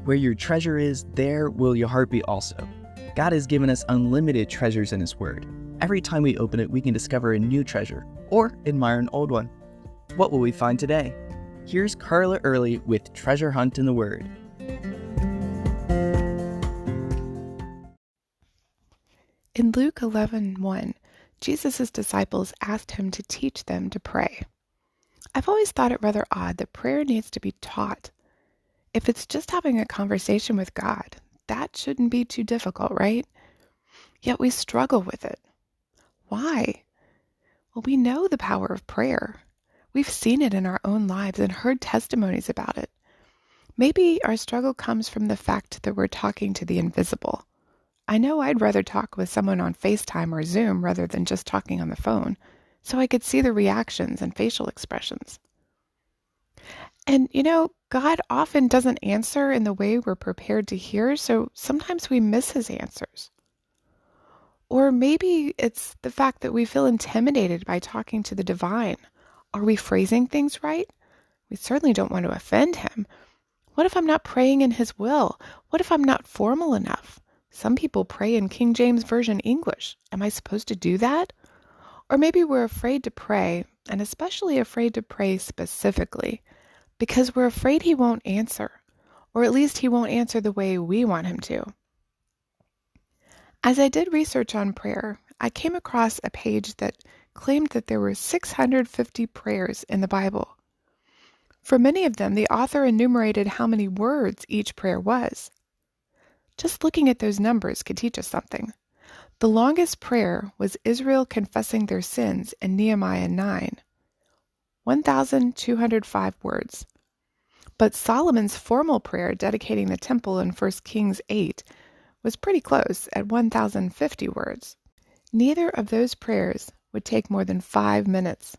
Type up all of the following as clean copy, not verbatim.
Where your treasure is, there will your heart be also. God has given us unlimited treasures in His Word. Every time we open it, we can discover a new treasure or admire an old one. What will we find today? Here's Carla Early with Treasure Hunt in the Word. In Luke 11:1, Jesus' disciples asked Him to teach them to pray. I've always thought it rather odd that prayer needs to be taught. If it's just having a conversation with God, that shouldn't be too difficult, right? Yet we struggle with it. Why? Well, we know the power of prayer. We've seen it in our own lives and heard testimonies about it. Maybe our struggle comes from the fact that we're talking to the invisible. I know I'd rather talk with someone on FaceTime or Zoom rather than just talking on the phone, so I could see the reactions and facial expressions. And God often doesn't answer in the way we're prepared to hear, so sometimes we miss His answers. Or maybe it's the fact that we feel intimidated by talking to the divine. Are we phrasing things right? We certainly don't want to offend Him. What if I'm not praying in His will? What if I'm not formal enough? Some people pray in King James Version English. Am I supposed to do that? Or maybe we're afraid to pray, and especially afraid to pray specifically, because we're afraid He won't answer, or at least He won't answer the way we want Him to. As I did research on prayer, I came across a page that claimed that there were 650 prayers in the Bible. For many of them, the author enumerated how many words each prayer was. Just looking at those numbers could teach us something. The longest prayer was Israel confessing their sins in Nehemiah 9, 1,205 words. But Solomon's formal prayer dedicating the temple in 1 Kings 8 was pretty close at 1,050 words. Neither of those prayers would take more than 5 minutes.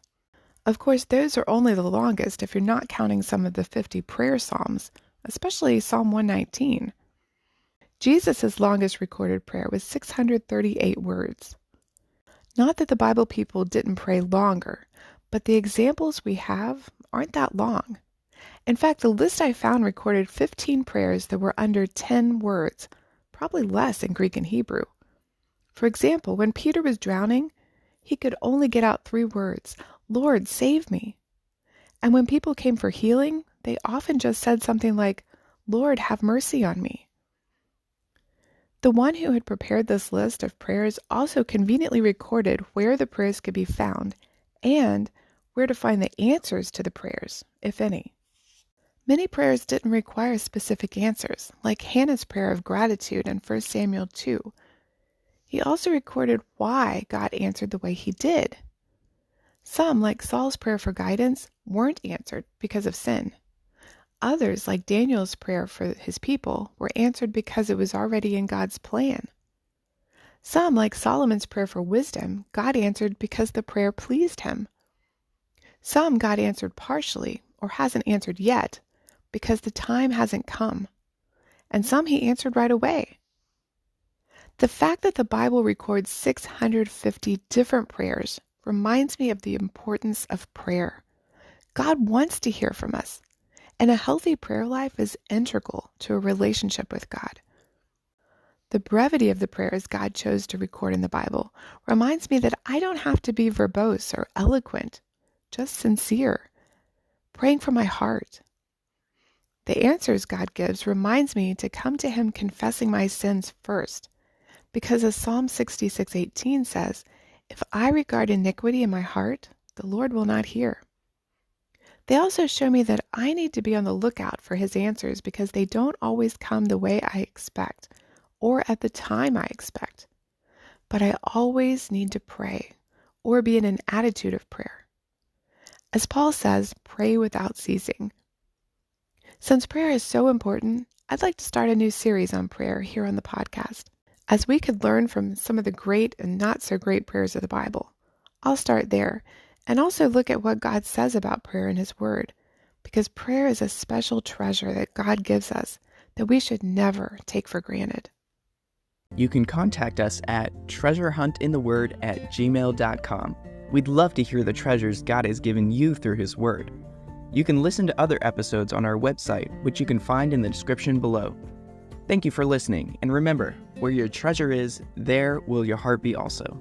Of course, those are only the longest if you're not counting some of the 50 prayer psalms, especially Psalm 119. Jesus' longest recorded prayer was 638 words. Not that the Bible people didn't pray longer, but the examples we have aren't that long. In fact, the list I found recorded 15 prayers that were under 10 words, probably less in Greek and Hebrew. For example, when Peter was drowning, he could only get out 3 words, "Lord, save me." And when people came for healing, they often just said something like, "Lord, have mercy on me." The one who had prepared this list of prayers also conveniently recorded where the prayers could be found and where to find the answers to the prayers, if any. Many prayers didn't require specific answers, like Hannah's prayer of gratitude in 1 Samuel 2. He also recorded why God answered the way He did. Some, like Saul's prayer for guidance, weren't answered because of sin. Others, like Daniel's prayer for his people, were answered because it was already in God's plan. Some, like Solomon's prayer for wisdom, God answered because the prayer pleased Him. Some God answered partially, or hasn't answered yet, because the time hasn't come. And some He answered right away. The fact that the Bible records 650 different prayers reminds me of the importance of prayer. God wants to hear from us. And a healthy prayer life is integral to a relationship with God. The brevity of the prayers God chose to record in the Bible reminds me that I don't have to be verbose or eloquent, just sincere, praying from my heart. The answers God gives reminds me to come to Him confessing my sins first, because as Psalm 66:18 says, "If I regard iniquity in my heart, the Lord will not hear." They also show me that I need to be on the lookout for His answers because they don't always come the way I expect or at the time I expect. But I always need to pray or be in an attitude of prayer. As Paul says, pray without ceasing. Since prayer is so important, I'd like to start a new series on prayer here on the podcast, as we could learn from some of the great and not so great prayers of the Bible. I'll start there. And also look at what God says about prayer in His Word, because prayer is a special treasure that God gives us that we should never take for granted. You can contact us at treasurehuntintheword@gmail.com. We'd love to hear the treasures God has given you through His Word. You can listen to other episodes on our website, which you can find in the description below. Thank you for listening, and remember, where your treasure is, there will your heart be also.